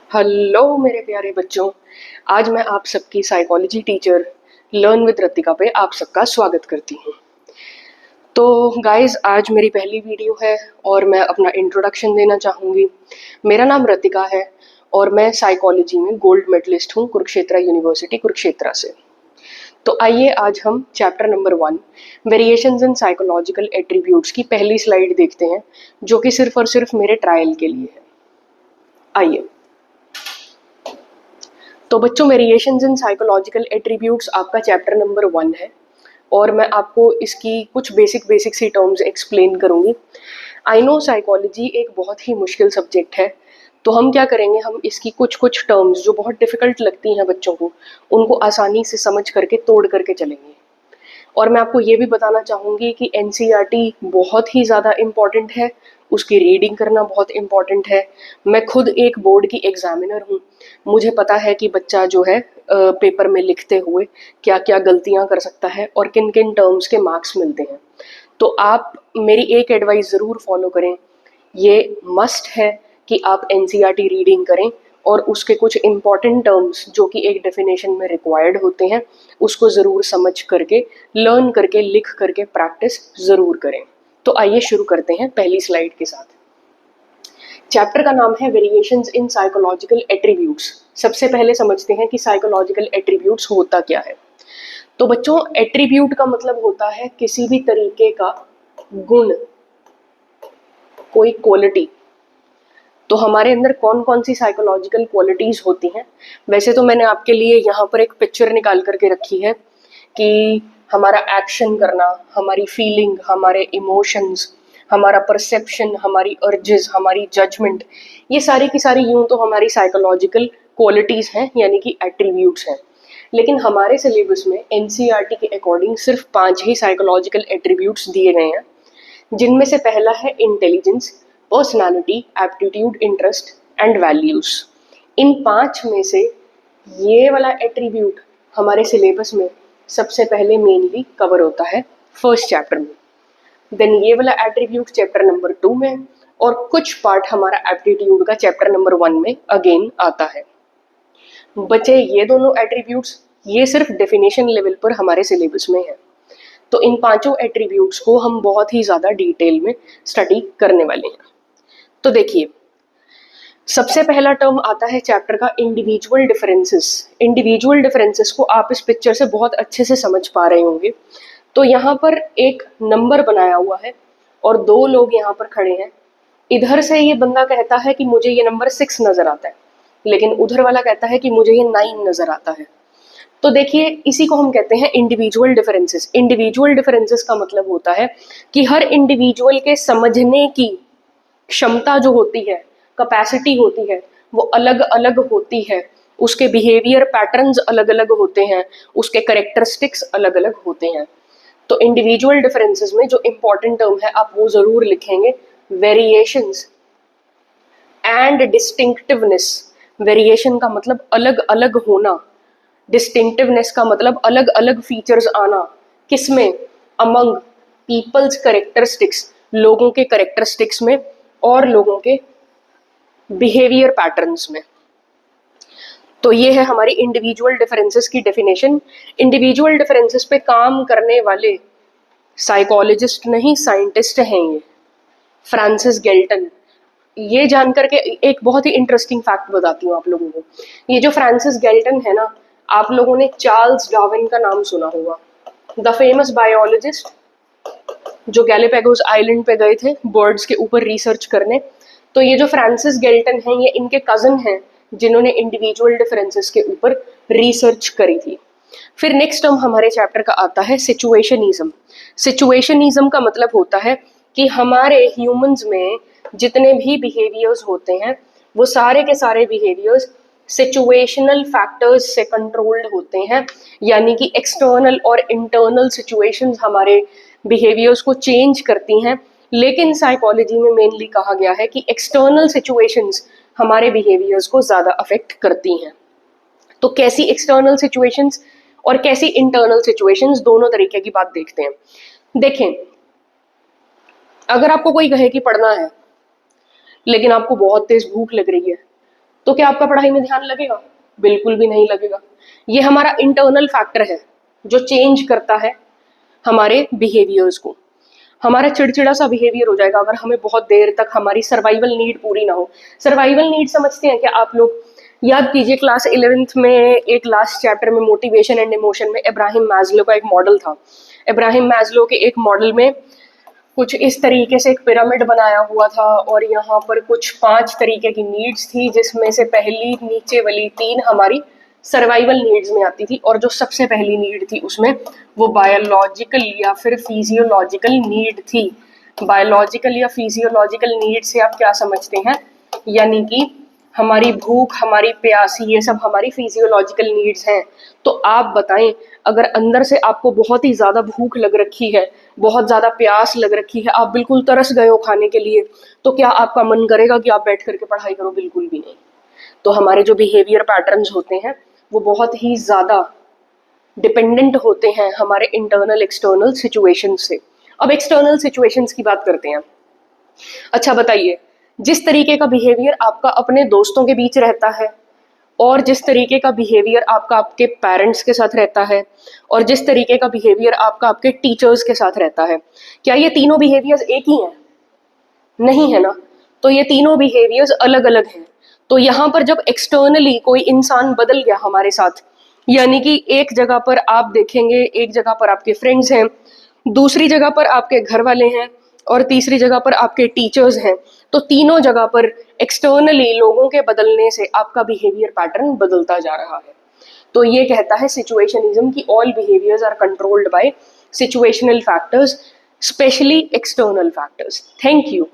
Hello मेरे प्यारे बच्चों। आज मैं आप सबकी psychology teacher learn with Ratika पे आप सबका स्वागत करती हूँ। तो गाइस, आज मेरी पहली वीडियो है और मैं अपना इंट्रोडक्शन देना चाहूँगी। मेरा नाम रतिका है और मैं साइकोलॉजी में गोल्ड मेडलिस्ट हूँ कुरुक्षेत्र यूनिवर्सिटी कुरुक्षेत्र से। तो आइए आज हम chapter number 1 variations in psychological attributes की पहली स्लाइड देखते हैं, जो कि सिर्फ और सिर्फ मेरे ट्रायल के लिए है। आइए। तो बच्चों, वेरिएशंस इन साइकोलॉजिकल एट्रीब्यूट्स आपका चैप्टर नंबर 1 है और मैं आपको इसकी कुछ बेसिक सी टर्म्स एक्सप्लेन करूंगी। आई नो साइकोलॉजी एक बहुत ही मुश्किल सब्जेक्ट है, तो हम क्या करेंगे, हम इसकी कुछ कुछ टर्म्स जो बहुत डिफिकल्ट लगती हैं बच्चों को, उनको आसानी से समझ करके तोड़ करके चलेंगे। और मैं आपको ये भी बताना चाहूँगी कि एनसीईआरटी बहुत ही ज़्यादा इम्पॉर्टेंट है, उसकी रीडिंग करना बहुत इम्पॉर्टेंट है। मैं खुद एक बोर्ड की एग्जामिनर हूँ, मुझे पता है कि बच्चा जो है पेपर में लिखते हुए क्या क्या गलतियाँ कर सकता है और किन किन टर्म्स के मार्क्स मिलते हैं। तो आप मेरी एक एडवाइस ज़रूर फॉलो करें, ये मस्ट है कि आप एनसीईआरटी रीडिंग करें और उसके कुछ इम्पॉर्टेंट टर्म्स जो कि एक डेफिनेशन में रिक्वायर्ड होते हैं उसको ज़रूर समझ करके, लर्न करके, लिख करके प्रैक्टिस ज़रूर करें। तो आइए शुरू करते हैं पहली स्लाइड के साथ। चैप्टर का नाम है वेरिएशंस इन साइकोलॉजिकल एट्रीब्यूट्स। सबसे पहले समझते हैं कि साइकोलॉजिकल एट्रीब्यूट्स होता क्या है। तो बच्चों, एट्रीब्यूट का मतलब होता है किसी भी तरीके का गुण, कोई क्वालिटी। तो हमारे अंदर कौन कौन सी साइकोलॉजिकल क्वालिटीज होती हैं। वैसे तो मैंने आपके लिए यहाँ पर एक पिक्चर निकाल करके रखी है कि हमारा एक्शन करना, हमारी फीलिंग, हमारे इमोशंस, हमारा परसेप्शन, हमारी अर्जेस, हमारी जजमेंट, ये सारी की सारी यूं तो हमारी साइकोलॉजिकल क्वालिटीज हैं, यानी कि एट्रीब्यूट्स हैं। लेकिन हमारे सिलेबस में एनसीईआरटी के अकॉर्डिंग सिर्फ 5 ही साइकोलॉजिकल एट्रीब्यूट्स दिए गए हैं, जिनमें से पहला है intelligence, personality, aptitude, interest and values. इन 5 में से ये वाला एट्रीब्यूट हमारे सिलेबस में सबसे पहले मेनली कवर होता है फर्स्ट चैप्टर में। देन ये वाला एट्रीब्यूट चैप्टर नंबर 2 में, और कुछ पार्ट हमारा एप्टीट्यूड का चैप्टर नंबर 1 में अगेन आता है। बचे ये दोनों एट्रीब्यूट्स, ये सिर्फ डेफिनेशन लेवल पर हमारे सिलेबस में है। तो इन 5 एट्रीब्यूट्स को हम बहुत ही ज़्यादा डिटेल में स्टडी करने वाले हैं। तो देखिए, सबसे पहला टर्म आता है चैप्टर का इंडिविजुअल डिफरेंसेस। इंडिविजुअल डिफरेंसेस को आप इस पिक्चर से बहुत अच्छे से समझ पा रहे होंगे। तो यहाँ पर एक नंबर बनाया हुआ है और 2 लोग यहाँ पर खड़े हैं। इधर से ये बंदा कहता है कि मुझे ये नंबर 6 नजर आता है, लेकिन उधर वाला कहता है कि मुझे ये 9 नजर आता है। तो देखिए, इसी को हम कहते हैं इंडिविजुअल डिफरेंसेस। इंडिविजुअल डिफरेंसेस का मतलब होता है कि हर इंडिविजुअल के समझने की क्षमता जो होती है, कैपेसिटी होती है, वो अलग अलग होती है। उसके बिहेवियर पैटर्न्स अलग अलग होते हैं, उसके करेक्टरिस्टिक्स अलग अलग होते हैं। तो इंडिविजुअल डिफरेंसेस में जो इंपॉर्टेंट टर्म है आप वो जरूर लिखेंगे, वेरिएशंस एंड डिस्टिंक्टिवनेस। वेरिएशन का मतलब अलग अलग होना, डिस्टिंक्टिवनेस का मतलब अलग अलग फीचर्स आना। किसमें? अमंग पीपल्स करेक्टरिस्टिक्स, लोगों के करेक्टरिस्टिक्स में और लोगों के बिहेवियर पैटर्न्स में। तो ये है हमारी इंडिविजुअल डिफरेंसेस की डेफिनेशन। इंडिविजुअल डिफरेंसेस पे काम करने वाले साइकोलॉजिस्ट नहीं, साइंटिस्ट हैं ये, फ्रांसिस गेल्टन। ये जानकर के एक बहुत ही इंटरेस्टिंग फैक्ट बताती हूँ आप लोगों को। ये जो फ्रांसिस गेल्टन है ना, आप लोगों ने चार्ल्स डार्विन का नाम सुना होगा, द फेमस बायोलॉजिस्ट जो गैलापागोस आइलैंड पे गए थे बर्ड्स के ऊपर रिसर्च करने। तो ये जो फ्रांसिस गेल्टन हैं, ये इनके कजन हैं जिन्होंने इंडिविजुअल डिफरेंसेस के ऊपर रिसर्च करी थी। फिर नेक्स्ट टर्म हमारे चैप्टर का आता है सिचुएशनिज्म। सिचुएशनिज्म का मतलब होता है कि हमारे ह्यूमंस में जितने भी बिहेवियर्स होते हैं वो सारे के सारे बिहेवियर्स सिचुएशनल फैक्टर्स से कंट्रोल्ड होते हैं, यानी कि एक्सटर्नल और इंटरनल सिचुएशंस हमारे बिहेवियर्स को चेंज करती हैं। लेकिन साइकोलॉजी में मेनली कहा गया है कि एक्सटर्नल सिचुएशंस हमारे बिहेवियर्स को ज़्यादा अफेक्ट करती हैं। तो कैसी एक्सटर्नल सिचुएशंस और कैसी इंटरनल सिचुएशंस, दोनों तरीके की बात देखते हैं। देखें, अगर आपको कोई कहे कि पढ़ना है लेकिन आपको बहुत तेज भूख लग रही है, तो क्या आपका पढ़ाई में ध्यान लगेगा? बिल्कुल भी नहीं लगेगा। ये हमारा इंटरनल फैक्टर है जो चेंज करता है हमारे बिहेवियर्स को। हमारा चिड़चिड़ा सा बिहेवियर हो जाएगा अगर हमें बहुत देर तक हमारी सर्वाइवल नीड पूरी ना हो। सर्वाइवल नीड समझते हैं क्या आप लोग? याद कीजिए क्लास 11th में एक लास्ट चैप्टर में मोटिवेशन एंड इमोशन में इब्राहिम मैस्लो का एक मॉडल था। इब्राहिम मैस्लो के एक मॉडल में कुछ इस तरीके से एक पिरामिड बनाया हुआ था और यहाँ पर कुछ 5 तरीके की नीड्स थी, जिसमें से पहली नीचे वाली 3 हमारी सर्वाइवल नीड्स में आती थी और जो सबसे पहली नीड थी उसमें वो बायोलॉजिकल या फिर फिजियोलॉजिकल नीड थी। बायोलॉजिकल या फिजियोलॉजिकल नीड से आप क्या समझते हैं? यानी कि हमारी भूख, हमारी प्यास, ये सब हमारी फिजियोलॉजिकल नीड्स हैं। तो आप बताएं, अगर अंदर से आपको बहुत ही ज़्यादा भूख लग रखी है, बहुत ज़्यादा प्यास लग रखी है, आप बिल्कुल तरस गए हो खाने के लिए, तो क्या आपका मन करेगा कि आप बैठ करके पढ़ाई करो? बिल्कुल भी नहीं। तो हमारे जो बिहेवियर पैटर्न्स होते हैं वो बहुत ही ज़्यादा डिपेंडेंट होते हैं हमारे इंटरनल एक्सटर्नल सिचुएशन से। अब एक्सटर्नल सिचुएशंस की बात करते हैं। अच्छा बताइए, जिस तरीके का बिहेवियर आपका अपने दोस्तों के बीच रहता है और जिस तरीके का बिहेवियर आपका आपके पेरेंट्स के साथ रहता है और जिस तरीके का बिहेवियर आपका आपके टीचर्स के साथ रहता है, क्या ये तीनों बिहेवियर्स एक ही हैं? नहीं है ना। तो ये तीनों बिहेवियर्स अलग अलग हैं। तो यहाँ पर जब एक्सटर्नली कोई इंसान बदल गया हमारे साथ, यानी कि एक जगह पर आप देखेंगे, एक जगह पर आपके फ्रेंड्स हैं, दूसरी जगह पर आपके घर वाले हैं और तीसरी जगह पर आपके टीचर्स हैं, तो तीनों जगह पर एक्सटर्नली लोगों के बदलने से आपका बिहेवियर पैटर्न बदलता जा रहा है। तो ये कहता है सिचुएशनिज्म की all behaviours are controlled by situational factors, specially external factors. Thank you.